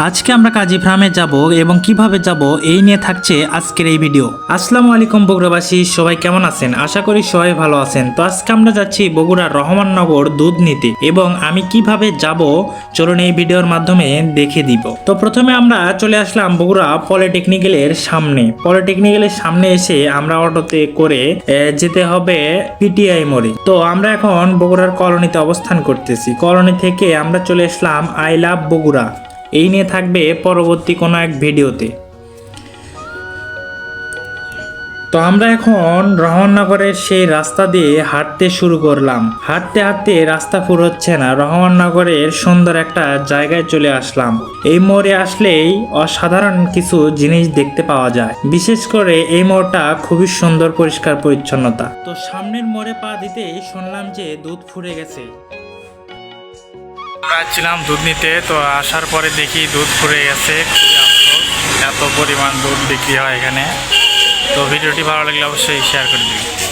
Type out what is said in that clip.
আজকে আমরা কাজী ফার্মে যাব এবং কিভাবে যাব এই নিয়ে থাকছে আজকের এই ভিডিও। আসসালামু আলাইকুম বগুড়াবাসী, সবাই কেমন আছেন? আশা করি সবাই ভালো আছেন। তো আজকে আমরা যাচ্ছি বগুড়ার রহমাননগর দুধ নিতে এবং আমি কিভাবে যাব চলুন এই ভিডিওর মাধ্যমে দেখে দিব। তো প্রথমে আমরা চলে আসলাম বগুড়া পলিটেকনিক্যালের সামনে। পলিটেকনিক্যালের সামনে এসে আমরা অটোতে করে যেতে হবে পিটিআই মোড়ে। তো আমরা এখন বগুড়ার কলোনিতে অবস্থান করতেছি। কলোনি থেকে আমরা চলে আসলাম আই লাভ বগুড়া। এই নিয়ে থাকবে পরবর্তী কোনো এক ভিডিওতে। তো আমরা এখন রহমাননগরের সেই রাস্তা দিয়ে হাঁটতে শুরু করলাম। হাঁটতে হাঁটতে রাস্তা ফুর হচ্ছে না, রহমাননগরের সুন্দর একটা জায়গায় চলে আসলাম। এই মোড়ে আসলেই অসাধারণ কিছু জিনিস দেখতে পাওয়া যায়, বিশেষ করে এই মোড়টা খুবই সুন্দর, পরিষ্কার পরিচ্ছন্নতা। তো সামনের মোড়ে পা দিতেই শুনলাম যে দুধ ফুরে গেছে। ছিলাম দুধ নিতে, তো আসার পরে দেখি দুধ ফুরে গেছে। খুবই আফসোস, এত পরিমাণ দুধ বিক্রি হয় এখানে। তো ভিডিওটি ভালো লাগলে অবশ্যই শেয়ার করে দিন।